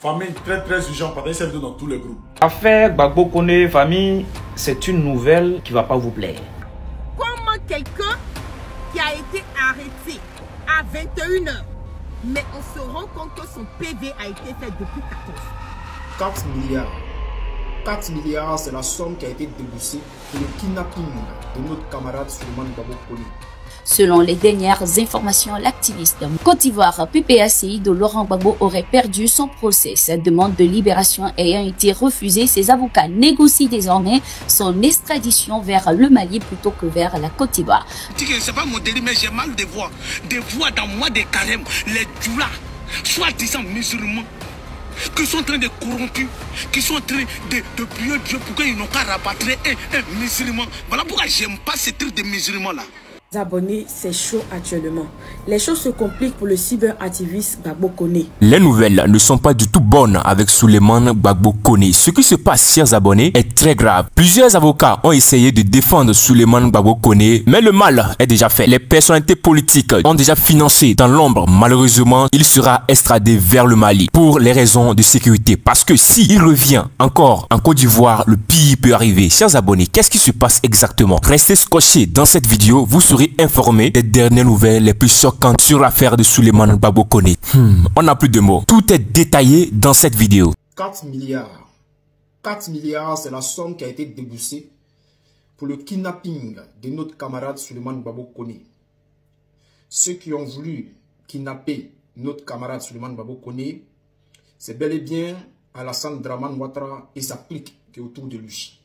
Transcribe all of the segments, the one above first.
Famille très urgent, pendant cette vidéo dans tous les groupes. Affaire Gbagbo Koné, famille, c'est une nouvelle qui va pas vous plaire. Comment quelqu'un qui a été arrêté à 21 h, mais on se rend compte que son PV a été fait depuis 14. 4 milliards. 4 milliards, c'est la somme qui a été déboursée pour le kidnapping de notre camarade Souleymane Gbagbo Koné. Selon les dernières informations, l'activiste Côte d'Ivoire PPACI de Laurent Gbagbo aurait perdu son procès. Cette demande de libération ayant été refusée, ses avocats négocient désormais son extradition vers le Mali plutôt que vers la Côte d'Ivoire. C'est pas mon délire, mais j'ai mal de voix. Des voix dans moi, des carèmes, les djoulas, soi-disant musulmans, qui sont en train de corrompus, qui sont en train de prier Dieu pour qu'ils n'ont qu'à rapatrier un musulman. Voilà pourquoi j'aime pas ces trucs de musulmans-là. Abonnés, c'est chaud actuellement. Les choses se compliquent pour le cyberactiviste Gbagbo Koné. Les nouvelles ne sont pas du tout bonnes avec Souleymane Gbagbo Koné. Ce qui se passe, chers abonnés, est très grave. Plusieurs avocats ont essayé de défendre Souleymane Gbagbo Koné, mais le mal est déjà fait. Les personnalités politiques ont déjà financé dans l'ombre. Malheureusement, il sera extradé vers le Mali pour les raisons de sécurité. Parce que s'il revient encore en Côte d'Ivoire, le pire peut arriver. Chers abonnés, qu'est-ce qui se passe exactement? Restez scotchés dans cette vidéo, vous serez informé des dernières nouvelles les plus choquantes sur l'affaire de Souleymane Gbagbo Koné. On n'a plus de mots. Tout est détaillé dans cette vidéo. 4 milliards. 4 milliards, c'est la somme qui a été déboursée pour le kidnapping de notre camarade Souleymane Gbagbo Koné. Ceux qui ont voulu kidnapper notre camarade Souleymane Gbagbo Koné, c'est bel et bien Alassane Dramane Ouattara et sa clique qui est autour de lui.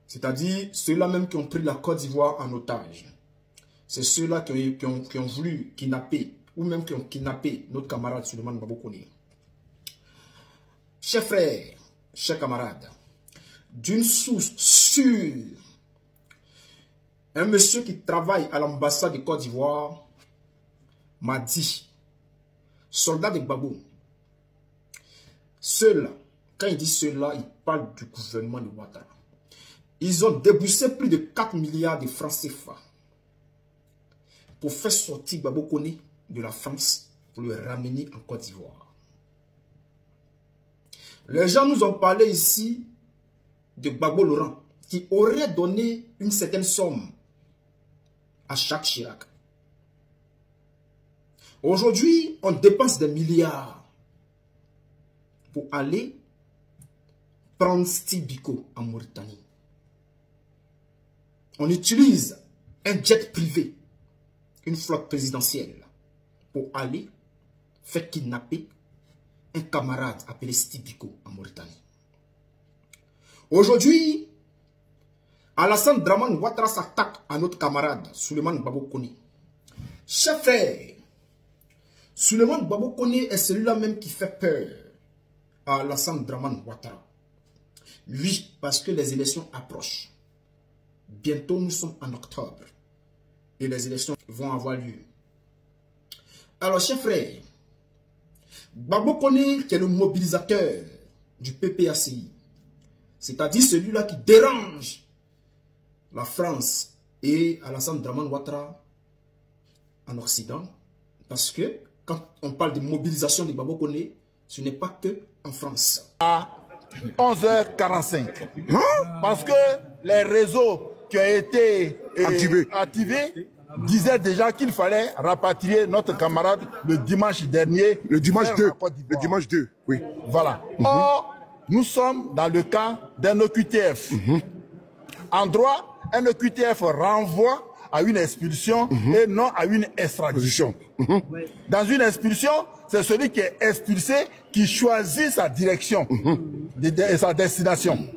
C'est-à-dire ceux-là même qui ont pris la Côte d'Ivoire en otage. C'est ceux-là qui ont voulu kidnapper, ou même qui ont kidnappé notre camarade Souleymane Gbagbo Koné. Chers frères, chers camarades, d'une source sûre, un monsieur qui travaille à l'ambassade de Côte d'Ivoire m'a dit, soldat de Gbagbo, ceux-là, quand il dit ceux-là, il parle du gouvernement de Ouattara. Ils ont déboursé plus de 4 milliards de francs CFA pour faire sortir Gbagbo Koné de la France pour le ramener en Côte d'Ivoire. Les gens nous ont parlé ici de Gbagbo Laurent qui aurait donné une certaine somme à Jacques Chirac. Aujourd'hui, on dépense des milliards pour aller prendre Steve Biko en Mauritanie. On utilise un jet privé, une flotte présidentielle, pour aller faire kidnapper un camarade appelé Steve Biko en Mauritanie. Aujourd'hui, Alassane Dramane Ouattara s'attaque à notre camarade Souleymane Gbagbo Koné. Chers frères, Souleymane Gbagbo Koné est celui-là même qui fait peur à Alassane Dramane Ouattara. Oui, parce que les élections approchent. Bientôt, nous sommes en octobre. Et les élections vont avoir lieu. Alors, chers frères, Gbagbo Koné, qui est le mobilisateur du PPACI, c'est-à-dire celui-là qui dérange la France et Alassane Dramane Ouattara en Occident, parce que quand on parle de mobilisation de Gbagbo Koné, ce n'est pas que en France. À 11h45, parce que les réseaux qui ont été activés disaient déjà qu'il fallait rapatrier notre camarade le dimanche dernier. Le dimanche 2. Le dimanche 2, oui. Voilà. Or, nous sommes dans le cas d'un OQTF. En droit, un OQTF renvoie à une expulsion et non à une extradition. Dans une expulsion, c'est celui qui est expulsé qui choisit sa direction et sa destination.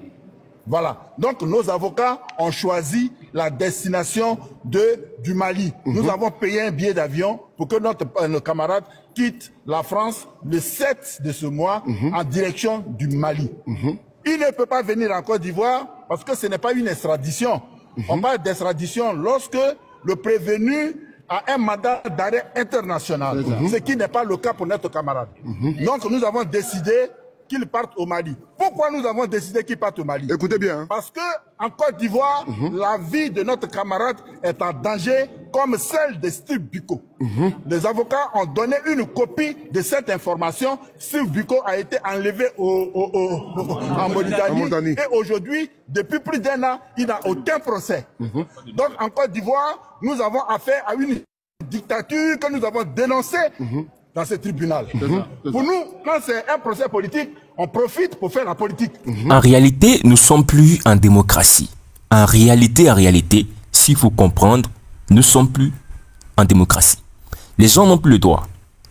Voilà. Donc, nos avocats ont choisi la destination du Mali. Nous avons payé un billet d'avion pour que notre camarade quitte la France le 7 de ce mois en direction du Mali. Il ne peut pas venir en Côte d'Ivoire parce que ce n'est pas une extradition. On parle d'extradition lorsque le prévenu a un mandat d'arrêt international, ce qui n'est pas le cas pour notre camarade. Donc, nous avons décidé qu'il parte au Mali. Pourquoi nous avons décidé qu'il parte au Mali? Écoutez bien. Hein. Parce que en Côte d'Ivoire, la vie de notre camarade est en danger comme celle de Steve Biko. Les avocats ont donné une copie de cette information. Steve Biko a été enlevé en Mauritanie. Et aujourd'hui, depuis plus d'1 an, il n'a aucun procès. Donc en Côte d'Ivoire, nous avons affaire à une dictature que nous avons dénoncée dans ce tribunal. Pour nous, quand c'est un procès politique, on profite pour faire la politique. En réalité, nous ne sommes plus en démocratie. En réalité, s'il faut comprendre, nous ne sommes plus en démocratie. Les gens n'ont plus le droit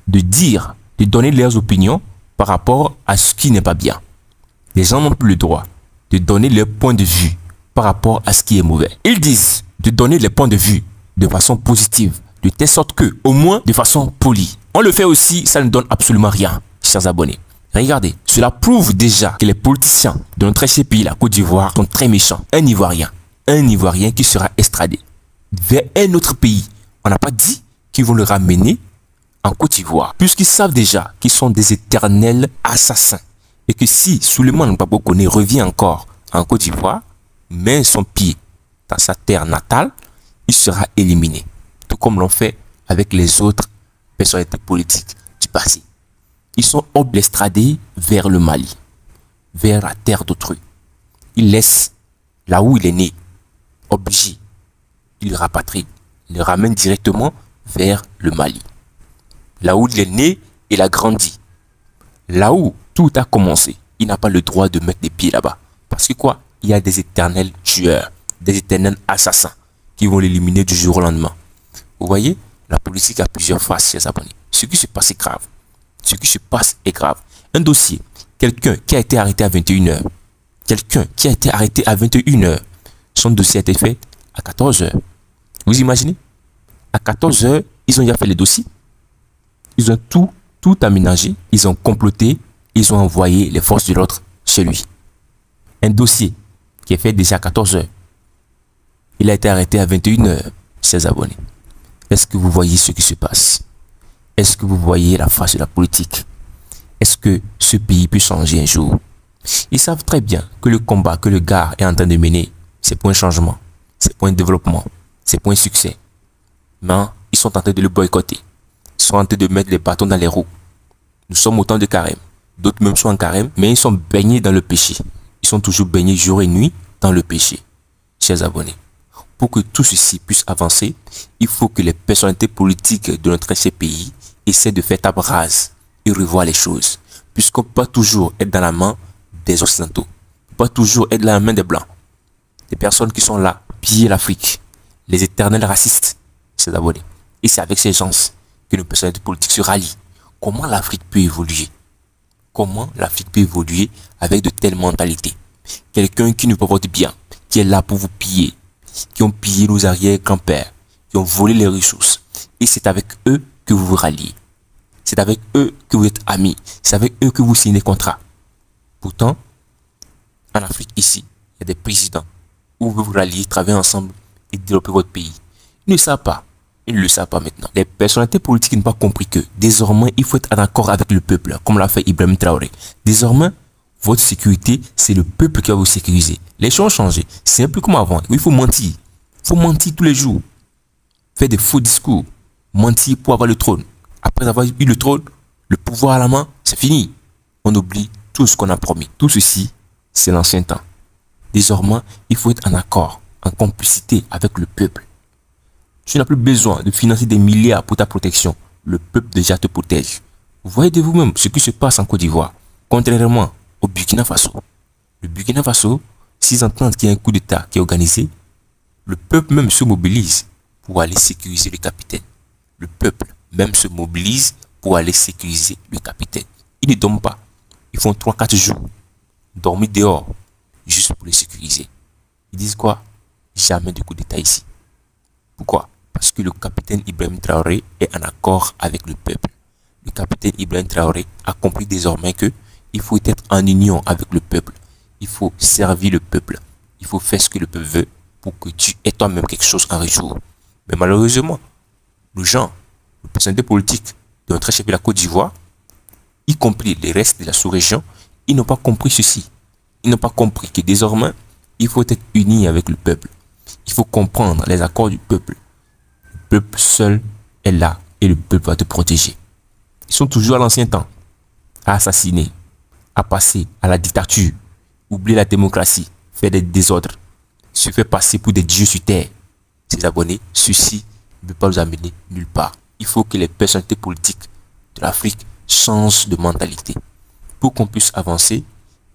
de dire, de donner leurs opinions par rapport à ce qui n'est pas bien. Les gens n'ont plus le droit de donner leur point de vue par rapport à ce qui est mauvais. Ils disent de donner les points de vue de façon positive, de telle sorte que, au moins de façon polie. On le fait aussi, ça ne donne absolument rien, chers abonnés. Regardez, cela prouve déjà que les politiciens de notre cher pays, la Côte d'Ivoire, sont très méchants. Un Ivoirien qui sera extradé vers un autre pays. On n'a pas dit qu'ils vont le ramener en Côte d'Ivoire, puisqu'ils savent déjà qu'ils sont des éternels assassins. Et que si Souleymane Gbagbo Koné revient encore en Côte d'Ivoire, met son pied dans sa terre natale, il sera éliminé. Tout comme l'ont fait avec les autres personnalités politiques du passé. Ils sont extradés vers le Mali, vers la terre d'autrui. Ils laissent là où il est né, obligé. Ils le rapatrient, ils le ramènent directement vers le Mali. Là où il est né, il a grandi. Là où tout a commencé, il n'a pas le droit de mettre des pieds là-bas. Parce que quoi? Il y a des éternels tueurs, des éternels assassins qui vont l'éliminer du jour au lendemain. Vous voyez, la politique a plusieurs faces, chers abonnés. Ce qui se passe est grave. Ce qui se passe est grave. Un dossier, quelqu'un qui a été arrêté à 21h, quelqu'un qui a été arrêté à 21h, son dossier a été fait à 14h. Vous imaginez? À 14h, ils ont déjà fait les dossiers. Ils ont tout aménagé. Ils ont comploté. Ils ont envoyé les forces de l'ordre chez lui. Un dossier qui est fait déjà à 14h. Il a été arrêté à 21h, chers abonnés. Est-ce que vous voyez ce qui se passe? Est-ce que vous voyez la face de la politique? Est-ce que ce pays peut changer un jour? Ils savent très bien que le combat que le gars est en train de mener, c'est pour un changement, c'est pour un développement, c'est pour un succès. Mais ils sont en train de le boycotter. Ils sont en train de mettre les bâtons dans les roues. Nous sommes au temps de carême. D'autres même sont en carême, mais ils sont baignés dans le péché. Ils sont toujours baignés jour et nuit dans le péché. Chers abonnés, pour que tout ceci puisse avancer, il faut que les personnalités politiques de notre cher pays essaient de faire table rase et revoir les choses. Puisqu'on ne peut pas toujours être dans la main des Occidentaux. On ne peut pas toujours être dans la main des Blancs. Des personnes qui sont là, piller l'Afrique. Les éternels racistes, chers abonnés. Et c'est avec ces gens que nos personnalités politiques se rallient. Comment l'Afrique peut évoluer? Comment l'Afrique peut évoluer avec de telles mentalités? Quelqu'un qui ne peut pas votre bien, qui est là pour vous piller, qui ont pillé nos arrière-grands-pères, qui ont volé les ressources. Et c'est avec eux que vous vous ralliez. C'est avec eux que vous êtes amis. C'est avec eux que vous signez des contrats. Pourtant, en Afrique, ici, il y a des présidents où vous vous ralliez, travailler ensemble et développer votre pays. Ils ne le savent pas. Ils ne le savent pas maintenant. Les personnalités politiques n'ont pas compris que désormais, il faut être en accord avec le peuple, comme l'a fait Ibrahim Traoré. Désormais, votre sécurité, c'est le peuple qui va vous sécuriser. Les choses ont changé. C'est un peu comme avant. Il faut mentir. Il faut mentir tous les jours. Faire des faux discours. Mentir pour avoir le trône. Après avoir eu le trône, le pouvoir à la main, c'est fini. On oublie tout ce qu'on a promis. Tout ceci, c'est l'ancien temps. Désormais, il faut être en accord, en complicité avec le peuple. Tu n'as plus besoin de financer des milliards pour ta protection. Le peuple déjà te protège. Vous voyez de vous-même ce qui se passe en Côte d'Ivoire. Contrairement au Burkina Faso. Le Burkina Faso, s'ils entendent qu'il y a un coup d'État qui est organisé, le peuple même se mobilise pour aller sécuriser le capitaine. Le peuple même se mobilise pour aller sécuriser le capitaine. Ils ne dorment pas. Ils font 3-4 jours. Dormir dehors, juste pour les sécuriser. Ils disent quoi? Jamais de coup d'État ici. Pourquoi? Parce que le capitaine Ibrahim Traoré est en accord avec le peuple. Le capitaine Ibrahim Traoré a compris désormais que il faut être en union avec le peuple. Il faut servir le peuple. Il faut faire ce que le peuple veut pour que tu aies toi-même quelque chose en retour. Mais malheureusement, les gens, les personnalités politiques de notre chef de la Côte d'Ivoire, y compris les restes de la sous-région, ils n'ont pas compris ceci. Ils n'ont pas compris que désormais, il faut être unis avec le peuple. Il faut comprendre les accords du peuple. Le peuple seul est là et le peuple va te protéger. Ils sont toujours à l'ancien temps, à assassiner, à passer à la dictature, oublier la démocratie, faire des désordres, se faire passer pour des dieux sur terre. Ces abonnés, ceci ne peut pas nous amener nulle part. Il faut que les personnalités politiques de l'Afrique changent de mentalité. Pour qu'on puisse avancer,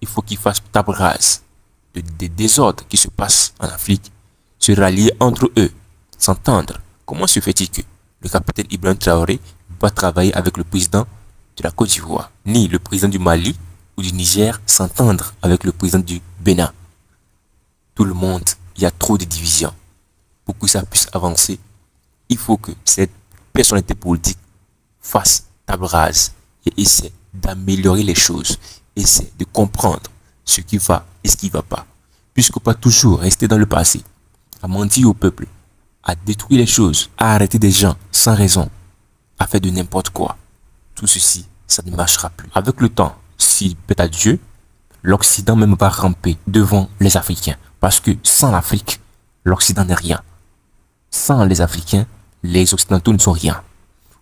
il faut qu'ils fassent table rase des désordres qui se passent en Afrique, se rallier entre eux, s'entendre. Comment se fait-il que le capitaine Ibrahim Traoré va travailler avec le président de la Côte d'Ivoire, ni le président du Mali ou du Niger s'entendre avec le président du Bénin? Tout le monde, il y a trop de divisions. Pour que ça puisse avancer, il faut que cette personnalité politique fasse table rase et essaie d'améliorer les choses, essaie de comprendre ce qui va et ce qui ne va pas. Puisque pas toujours rester dans le passé, à mentir au peuple, à détruire les choses, à arrêter des gens sans raison, à faire de n'importe quoi. Tout ceci, ça ne marchera plus. Avec le temps, si peut à Dieu, l'Occident même va ramper devant les Africains. Parce que sans l'Afrique, l'Occident n'est rien. Sans les Africains, les Occidentaux ne sont rien.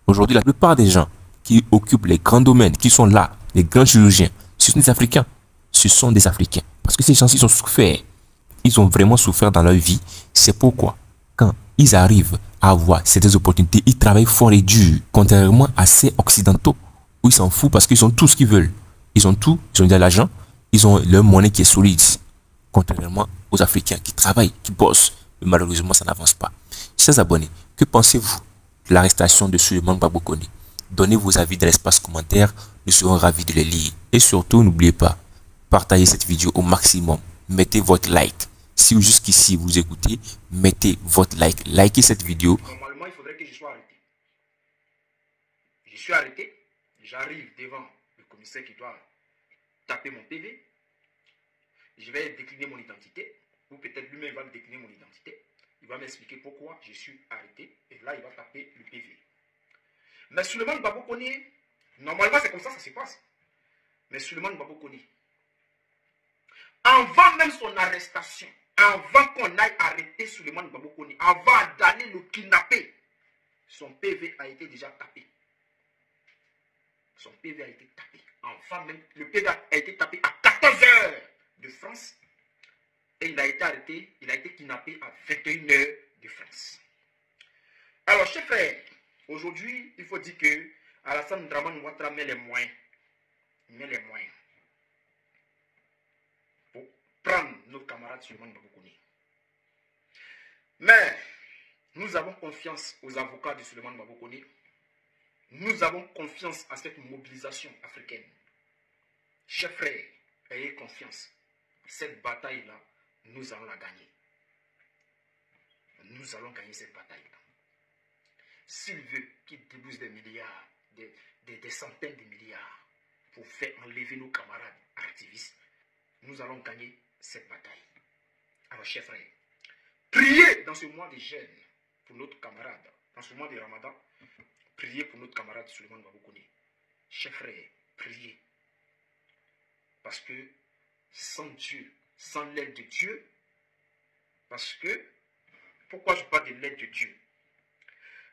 Aujourd'hui, la plupart des gens qui occupent les grands domaines, qui sont là, les grands chirurgiens, ce sont des Africains. Ce sont des Africains. Parce que ces gens-ci ont souffert. Ils ont vraiment souffert dans leur vie. C'est pourquoi, quand ils arrivent à avoir certaines opportunités, ils travaillent fort et dur. Contrairement à ces Occidentaux, où ils s'en foutent parce qu'ils ont tout ce qu'ils veulent. Ils ont tout, ils ont de l'argent, ils ont leur monnaie qui est solide. Contrairement aux Africains qui travaillent, qui bossent. Mais malheureusement, ça n'avance pas. Chers abonnés, que pensez-vous de l'arrestation de Souleymane Gbagbo Koné? Donnez vos avis dans l'espace commentaire, nous serons ravis de les lire. Et surtout, n'oubliez pas, partagez cette vidéo au maximum. Mettez votre like. Si jusqu'ici vous écoutez, mettez votre like. Likez cette vidéo. Normalement, il faudrait que je sois arrêté. Je suis arrêté. J'arrive devant le commissaire qui doit taper mon PV. Je vais décliner mon identité. Ou peut-être lui-même va me décliner mon identité. Il va m'expliquer pourquoi je suis arrêté. Et là, il va taper le PV. Mais Souleymane Gbagbo Koné, normalement c'est comme ça se passe. Mais Souleymane Gbagbo Koné, avant même son arrestation, avant qu'on aille arrêter Souleymane Gbagbo Koné, avant d'aller le kidnapper, son PV a été déjà tapé. Son PV a été tapé. Enfin même, le PV a été tapé à 14 h de France. Et il a été arrêté, il a été kidnappé à 21 h de France. Alors, chers frères, aujourd'hui, il faut dire que Alassane Dramane Ouattara met les moyens. Il met les moyens pour prendre nos camarades Souleymane Gbagbo Koné. Mais nous avons confiance aux avocats de Souleymane Gbagbo Koné. Nous avons confiance à cette mobilisation africaine. Chers frères, ayez confiance. Cette bataille-là, nous allons la gagner. Nous allons gagner cette bataille-là. S'il veut qu'il débourse des milliards, des centaines de milliards pour faire enlever nos camarades activistes, nous allons gagner cette bataille. Alors, chers frères, priez dans ce mois de jeûne pour notre camarade, dans ce mois de Ramadan, priez pour notre camarade Souleymane Gbagbo Koné. Chers frères, priez. Parce que sans Dieu, sans l'aide de Dieu, parce que, pourquoi je parle de l'aide de Dieu?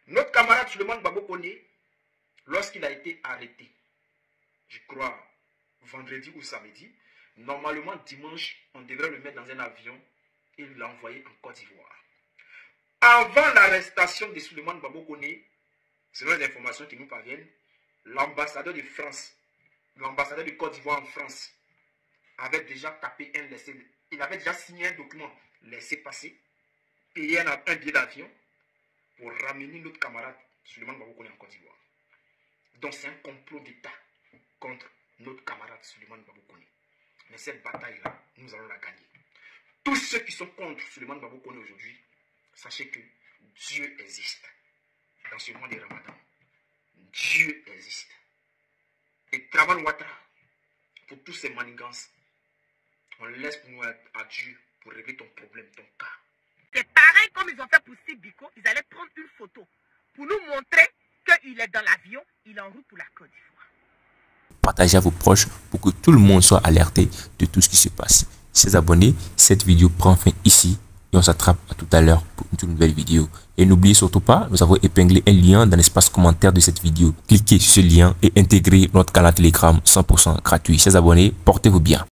Notre camarade Souleymane Gbagbo Koné, lorsqu'il a été arrêté, je crois vendredi ou samedi, normalement dimanche, on devrait le mettre dans un avion et l'envoyer en Côte d'Ivoire. Avant l'arrestation de Souleymane Gbagbo Koné, selon les informations qui nous parviennent, l'ambassadeur de France, l'ambassadeur de Côte d'Ivoire en France, avait déjà tapé un laissez, il avait déjà signé un document, laissez passer, payé un billet d'avion pour ramener notre camarade Souleymane Gbagbo Koné en Côte d'Ivoire. Donc c'est un complot d'État contre notre camarade Souleymane Gbagbo Koné. Mais cette bataille-là, nous allons la gagner. Tous ceux qui sont contre Souleymane Gbagbo Koné aujourd'hui, sachez que Dieu existe. Dans ce mois de Ramadan, Dieu existe. Et Dramane Ouattara, pour tous ces manigances, on laisse pour nous à Dieu pour régler ton problème, ton cas. C'est pareil comme ils ont fait pour Sibiko, ils allaient prendre une photo pour nous montrer qu'il est dans l'avion, il est en route pour la Côte d'Ivoire. partagez à vos proches pour que tout le monde soit alerté de tout ce qui se passe. Chers abonnés, cette vidéo prend fin ici et on s'attrape à tout à l'heure pour une toute nouvelle vidéo. Et n'oubliez surtout pas, nous avons épinglé un lien dans l'espace commentaire de cette vidéo. Cliquez sur ce lien et intégrez notre canal Telegram 100% gratuit. Chers abonnés, portez-vous bien.